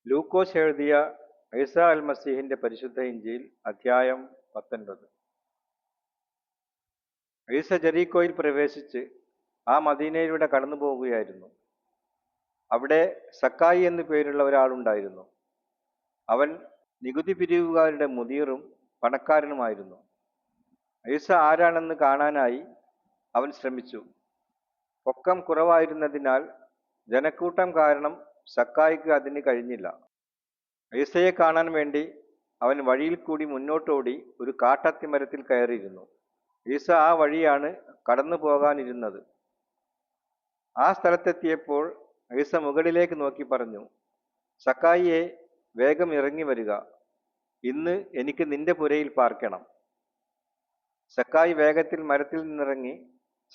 ലൂക്കോസ് എഴുതിയ ഈസ അൽ മസീഹിന്റെ പരിശുദ്ധ ഇഞ്ചിയിൽ അധ്യായം 19. ഈസ ജെറീക്കോയിൽ പ്രവേശിച്ച് ആ മദീനയിലൂടെ കടന്നു പോകുകയായിരുന്നു. അവിടെ സക്കായി എന്നു പേരുള്ള ഒരാളുണ്ടായിരുന്നു. അവൻ നികുതി പിരിവുകാരുടെ മുദീറും പണക്കാരനുമായിരുന്നു. ഈസ ആരാണെന്ന് കാണാനായി അവൻ ശ്രമിച്ചു. പൊക്കം കുറവായിരുന്നതിനാൽ ജനക്കൂട്ടം കാരണം സക്കായിക്ക് അതിന് കഴിഞ്ഞില്ല. ഈസയെ കാണാൻ വേണ്ടി അവൻ വഴിയിൽ കൂടി മുന്നോട്ടോടി ഒരു കാട്ടത്തിമരത്തിൽ കയറിയിരുന്നു. ഈസ ആ വഴിയാണ് കടന്നു പോകാനിരുന്നത്. ആ സ്ഥലത്തെത്തിയപ്പോൾ ഈസ മുകളിലേക്ക് നോക്കി പറഞ്ഞു, സക്കായിയെ, വേഗം ഇറങ്ങി വരിക, ഇന്ന് എനിക്ക് നിന്റെ പുരയിൽ പാർക്കണം. സക്കായി വേഗത്തിൽ മരത്തിൽ നിന്നിറങ്ങി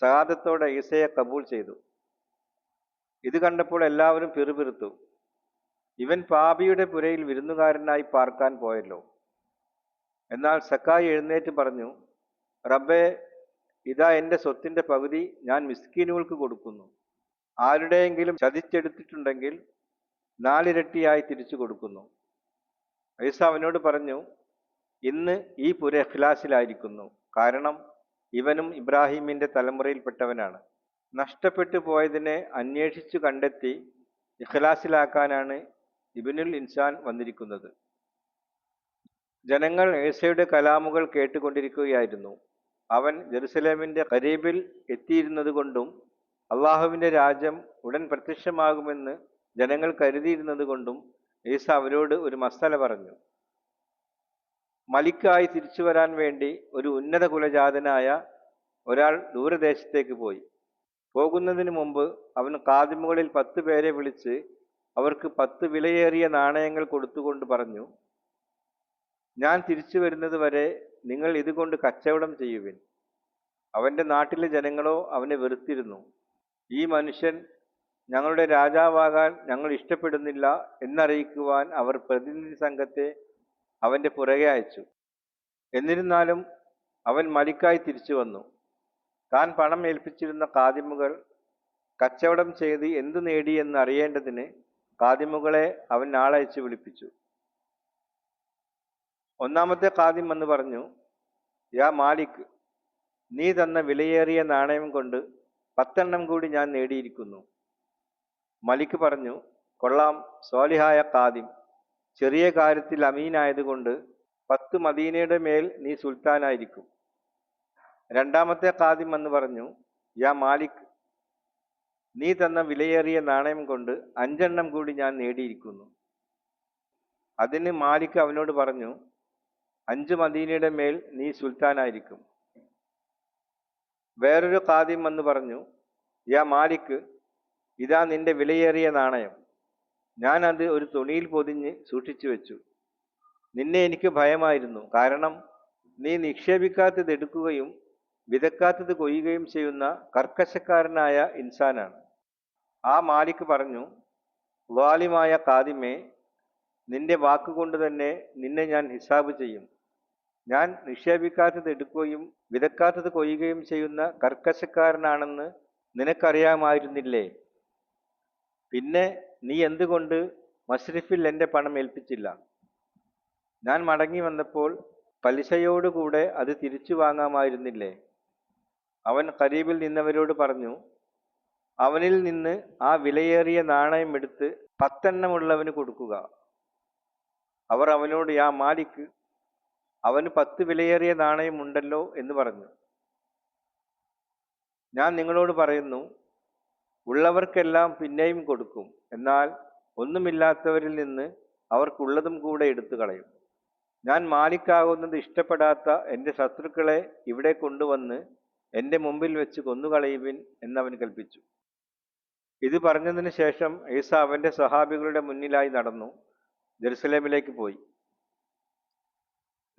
സഹാദത്തോടെ ഈസയെ കബൂൽ ചെയ്തു. ഇത് കണ്ടപ്പോൾ എല്ലാവരും പിറുപിറുത്തു. ഇവൻ പാപിയുടെ പുരയിൽ വിരുന്നുകാരനായി പാർക്കാൻ പോയല്ലോ. എന്നാൽ സക്കായി എഴുന്നേറ്റ് പറഞ്ഞു, റബ്ബേ, ഇതാ എൻ്റെ സ്വത്തിൻ്റെ പകുതി ഞാൻ മിസ്കീനുകൾക്ക് കൊടുക്കുന്നു. ആരുടെയെങ്കിലും ചതിച്ചെടുത്തിട്ടുണ്ടെങ്കിൽ 4 ഇരട്ടിയായി തിരിച്ചു കൊടുക്കുന്നു. ഈസ അവനോട് പറഞ്ഞു, ഇന്ന് ഈ പുര ഇഖ്ലാസിലായിരിക്കുന്നു, കാരണം ഇവനും ഇബ്രാഹിമിൻ്റെ തലമുറയിൽപ്പെട്ടവനാണ്. നഷ്ടപ്പെട്ടു പോയതിനെ അന്വേഷിച്ചു കണ്ടെത്തി ഇഖ്ലാസിലാക്കാനാണ് ഇബ്നുൽ ഇൻസാൻ വന്നിരിക്കുന്നത്. ജനങ്ങൾ ഈസയുടെ കലാമുകൾ കേട്ടുകൊണ്ടിരിക്കുകയായിരുന്നു. അവൻ ജെറുസലേമിന്റെ ഖരീബിൽ എത്തിയിരുന്നതുകൊണ്ടും അള്ളാഹുവിന്റെ രാജ്യം ഉടൻ പ്രത്യക്ഷമാകുമെന്ന് ജനങ്ങൾ കരുതിയിരുന്നതുകൊണ്ടും ഈസ അവരോട് ഒരു മസല പറഞ്ഞു. മലിക്കായി തിരിച്ചു വരാൻ വേണ്ടി ഒരു ഉന്നത കുലജാതനായ ഒരാൾ ദൂരദേശത്തേക്ക് പോയി. പോകുന്നതിന് മുമ്പ് അവൻ ഖാദിമുകളിൽ 10 പേരെ വിളിച്ച് അവർക്ക് 10 വിലയേറിയ നാണയങ്ങൾ കൊടുത്തുകൊണ്ട് പറഞ്ഞു, ഞാൻ തിരിച്ചു വരുന്നത് വരെ നിങ്ങൾ ഇതുകൊണ്ട് കച്ചവടം ചെയ്യുവിൻ. അവന്റെ നാട്ടിലെ ജനങ്ങളോ അവനെ വെറുത്തിരുന്നു. ഈ മനുഷ്യൻ ഞങ്ങളുടെ രാജാവാകാൻ ഞങ്ങൾ ഇഷ്ടപ്പെടുന്നില്ല എന്നറിയിക്കുവാൻ അവർ പ്രതിനിധി സംഘത്തെ അവന്റെ പുറകെ അയച്ചു. എന്നിരുന്നാലും അവൻ മലിക്കായി തിരിച്ചു വന്നു. താൻ പണം ഏൽപ്പിച്ചിരുന്ന ഖാദിമുകൾ കച്ചവടം ചെയ്ത് എന്തു നേടിയെന്ന് അറിയേണ്ടതിന് ഖാദിമുകളെ അവൻ ആളയച്ച് വിളിപ്പിച്ചു. ഒന്നാമത്തെ ഖാദിം എന്ന് പറഞ്ഞു, യാ മാലിക്, നീ തന്ന വിലയേറിയ നാണയം കൊണ്ട് 10 എണ്ണം കൂടി ഞാൻ നേടിയിരിക്കുന്നു. മലിക് പറഞ്ഞു, കൊള്ളാം സ്വാലിഹായ ഖാദിം, ചെറിയ കാര്യത്തിൽ അമീനായതുകൊണ്ട് 10 മദീനയുടെ മേൽ നീ സുൽത്താനായിരിക്കും. രണ്ടാമത്തെ ഖാദിം എന്ന് പറഞ്ഞു, യാ മാലിക്, നീ തന്ന വിലയേറിയ നാണയം കൊണ്ട് 5 എണ്ണം കൂടി ഞാൻ നേടിയിരിക്കുന്നു. അതിന് മാലിക് അവനോട് പറഞ്ഞു, 5 മദീനയുടെ മേൽ നീ സുൽത്താനായിരിക്കും. വേറൊരു ഖാദിം എന്ന് പറഞ്ഞു, യാ മാലിക്, ഇതാ നിന്റെ വിലയേറിയ നാണയം, ഞാൻ അത് ഒരു തുണിയിൽ പൊതിഞ്ഞ് സൂക്ഷിച്ചു വെച്ചു. നിന്നെ എനിക്ക് ഭയമായിരുന്നു, കാരണം നീ നിക്ഷേപിക്കാത്തത് എടുക്കുകയും വിതക്കാത്തത് കൊയ്യുകയും ചെയ്യുന്ന കർക്കശക്കാരനായ ഇൻസാനാണ്. ആ മാലിക് പറഞ്ഞു, ളാലിമായ ഖാദിമേ, നിന്റെ വാക്കുകൊണ്ട് തന്നെ നിന്നെ ഞാൻ ഹിസാബ് ചെയ്യും. ഞാൻ നിക്ഷേപിക്കാത്തത് എടുക്കുകയും വിതക്കാത്തത് കൊയ്യുകയും ചെയ്യുന്ന കർക്കശക്കാരനാണെന്ന് നിനക്കറിയാമായിരുന്നില്ലേ? പിന്നെ നീ എന്തുകൊണ്ട് മസ്രിഫിൽ എൻ്റെ പണം ഏൽപ്പിച്ചില്ല? ഞാൻ മടങ്ങി വന്നപ്പോൾ പലിശയോടുകൂടെ അത് തിരിച്ചു വാങ്ങാമായിരുന്നില്ലേ? അവൻ ഖരീബിൽ നിന്നവരോട് പറഞ്ഞു, അവനിൽ നിന്ന് ആ വിലയേറിയ നാണയം എടുത്ത് 10 എണ്ണമുള്ളവന് കൊടുക്കുക. അവർ അവനോട്, യാ മാലിക്, അവന് 10 വിലയേറിയ നാണയം ഉണ്ടല്ലോ എന്ന് പറഞ്ഞു. ഞാൻ നിങ്ങളോട് പറയുന്നു, ഉള്ളവർക്കെല്ലാം പിന്നെയും കൊടുക്കും, എന്നാൽ ഒന്നുമില്ലാത്തവരിൽ നിന്ന് അവർക്കുള്ളതും കൂടെ എടുത്തു കളയും. ഞാൻ മാലിക്കാകുന്നത് ഇഷ്ടപ്പെടാത്ത എൻ്റെ ശത്രുക്കളെ ഇവിടെ കൊണ്ടുവന്ന് എൻ്റെ മുമ്പിൽ വെച്ച് കൊന്നുകളയുവിൻ എന്നവൻ കൽപ്പിച്ചു. ഇത് പറഞ്ഞതിന് ശേഷം ഈസ അവന്റെ സ്വഹാബികളുടെ മുന്നിലായി നടന്നു ജെറുസലേമിലേക്ക് പോയി.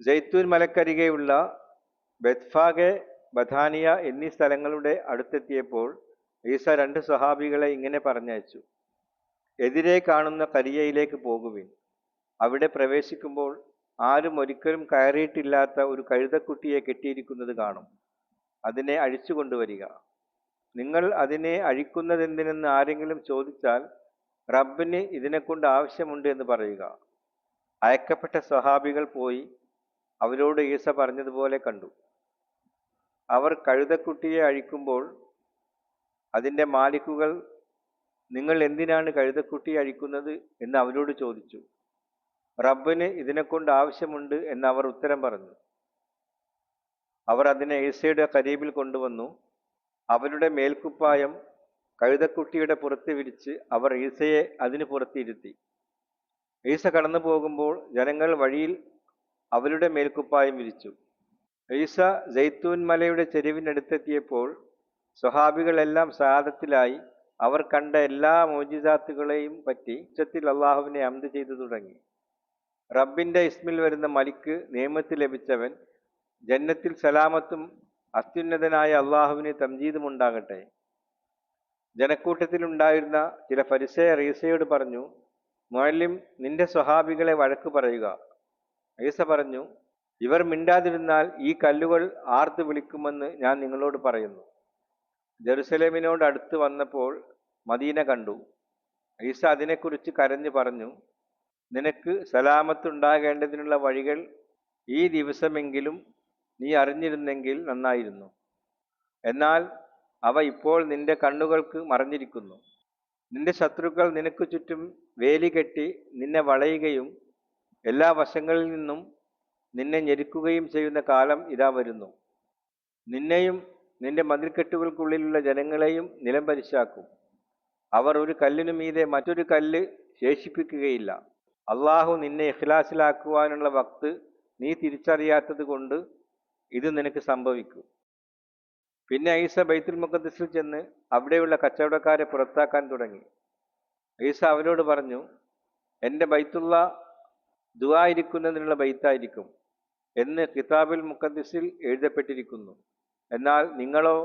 ജൈത്തൂൻ മലക്കരികെയുള്ള ബെത്ഫാഗെ, ബഥാനിയ എന്നീ സ്ഥലങ്ങളുടെ അടുത്തെത്തിയപ്പോൾ ഈസ 2 സ്വഹാബികളെ ഇങ്ങനെ പറഞ്ഞയച്ചു, എതിരെ കാണുന്ന കരിയയിലേക്ക് പോകുവിൻ. അവിടെ പ്രവേശിക്കുമ്പോൾ ആരും ഒരിക്കലും കയറിയിട്ടില്ലാത്ത ഒരു കഴുതക്കുട്ടിയെ കെട്ടിയിരിക്കുന്നത് കാണും. അതിനെ അഴിച്ചു കൊണ്ടുവരിക. നിങ്ങൾ അതിനെ അഴിക്കുന്നതെന്തിനെന്ന് ആരെങ്കിലും ചോദിച്ചാൽ റബ്ബിന് ഇതിനെക്കൊണ്ട് ആവശ്യമുണ്ട് എന്ന് പറയുക. അയക്കപ്പെട്ട സ്വഹാബികൾ പോയി അവരോട് ഈസ പറഞ്ഞതുപോലെ കണ്ടു. അവർ കഴുതക്കുട്ടിയെ അഴിക്കുമ്പോൾ അതിൻ്റെ മാലിക്കുകൾ, നിങ്ങൾ എന്തിനാണ് കഴുതക്കുട്ടിയെ അഴിക്കുന്നത് എന്ന് അവരോട് ചോദിച്ചു. റബ്ബിന് ഇതിനെക്കൊണ്ട് ആവശ്യമുണ്ട് എന്ന് അവർ ഉത്തരം പറഞ്ഞു. അവർ അതിനെ ഈസയുടെ കരീബിൽ കൊണ്ടുവന്നു. അവരുടെ മേൽക്കുപ്പായം കഴുതക്കുട്ടിയുടെ പുറത്ത് വിരിച്ച് അവർ ഈസയെ അതിന് പുറത്തിരുത്തി. ഈസ കടന്നു പോകുമ്പോൾ ജനങ്ങൾ വഴിയിൽ അവരുടെ മേൽക്കുപ്പായം വിരിച്ചു. ഈസ ജൈത്തൂൻ മലയുടെ ചെരുവിനടുത്തെത്തിയപ്പോൾ സ്വഹാബികളെല്ലാം സഹാദത്തിലായി. അവർ കണ്ട എല്ലാ മോജിസാത്തുകളെയും പറ്റി ഉച്ചത്തിൽ അള്ളാഹുവിനെ ഹംദ് ചെയ്തു തുടങ്ങി. റബ്ബിന്റെ ഇസ്മിൽ വരുന്ന മലിക്ക് നിയമത്തിൽ ലഭിച്ചവൻ, ജന്നത്തിൽ സലാമത്തും അത്യുന്നതനായ അള്ളാഹുവിന് തംജീദുമുണ്ടാകട്ടെ. ജനക്കൂട്ടത്തിലുണ്ടായിരുന്ന ചില ഫരിസേയർ ഈസയോട് പറഞ്ഞു, മുഅല്ലിം, നിന്റെ സ്വഹാബികളെ വഴക്ക് പറയുക. ഈസ പറഞ്ഞു, ഇവർ മിണ്ടാതിരുന്നാൽ ഈ കല്ലുകൾ ആർത്ത് വിളിക്കുമെന്ന് ഞാൻ നിങ്ങളോട് പറയുന്നു. ജെറുസലേമിനോട് അടുത്ത് വന്നപ്പോൾ മദീന കണ്ടു. ഈസ അതിനെക്കുറിച്ച് കരഞ്ഞു പറഞ്ഞു, നിനക്ക് സലാമത്തുണ്ടാകേണ്ടതിനുള്ള വഴികൾ ഈ ദിവസമെങ്കിലും നീ അറിഞ്ഞിരുന്നെങ്കിൽ നന്നായിരുന്നു. എന്നാൽ അവ ഇപ്പോൾ നിന്റെ കണ്ണുകൾക്ക് മറഞ്ഞിരിക്കുന്നു. നിന്റെ ശത്രുക്കൾ നിനക്ക് ചുറ്റും വേലി കെട്ടി നിന്നെ വളയുകയും എല്ലാ വശങ്ങളിൽ നിന്നും നിന്നെ ഞെരുക്കുകയും ചെയ്യുന്ന കാലം ഇതാ വരുന്നു. നിന്നെയും നിന്റെ മതിൽക്കെട്ടുകൾക്കുള്ളിലുള്ള ജനങ്ങളെയും നിലം പരിശാക്കും. അവർ ഒരു കല്ലിനു മീതെ മറ്റൊരു കല്ല് ശേഷിപ്പിക്കുകയില്ല. അള്ളാഹു നിന്നെ ഇഖ്ലാസിലാക്കുവാനുള്ള വക്ത് നീ തിരിച്ചറിയാത്തത് കൊണ്ട് ഇത് നിനക്ക് സംഭവിക്കും. പിന്നെ ഈസ ബൈത്തുൽ മുഖദ്ദിസിൽ ചെന്ന് അവിടെയുള്ള കച്ചവടക്കാരെ പുറത്താക്കാൻ തുടങ്ങി. ഈസ അവരോട് പറഞ്ഞു, എൻ്റെ ബൈത്തുള്ള ദുആ ഇരിക്കുന്നതിനുള്ള ബൈത്തായിരിക്കും എന്ന് കിതാബുൽ മുഖദ്ദിസിൽ എഴുതപ്പെട്ടിരിക്കുന്നു. എന്നാൽ നിങ്ങളോ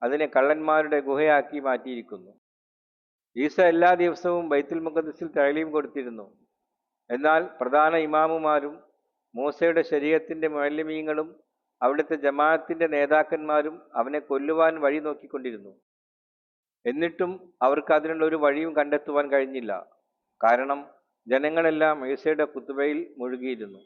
അതിനെ കള്ളന്മാരുടെ ഗുഹയാക്കി മാറ്റിയിരിക്കുന്നു. ഈസ എല്ലാ ദിവസവും ബൈത്തുൽ മുഖദ്ദിസിൽ തഅലീം കൊടുത്തിരുന്നു. എന്നാൽ പ്രധാന ഇമാമുമാരും മൂസയുടെ ശരീഅത്തിന്റെ മുഅല്ലിമീങ്ങളും അവിടുത്തെ ജമാഅത്തിന്റെ നേതാക്കന്മാരും അവനെ കൊല്ലുവാൻ വഴി നോക്കിക്കൊണ്ടിരുന്നു. എന്നിട്ടും അവർക്ക് അതിനുള്ള ഒരു വഴിയും കണ്ടെത്തുവാൻ കഴിഞ്ഞില്ല. കാരണം ജനങ്ങളെല്ലാം ഈസയുടെ ഖുതുബയിൽ മുഴുകിയിരുന്നു.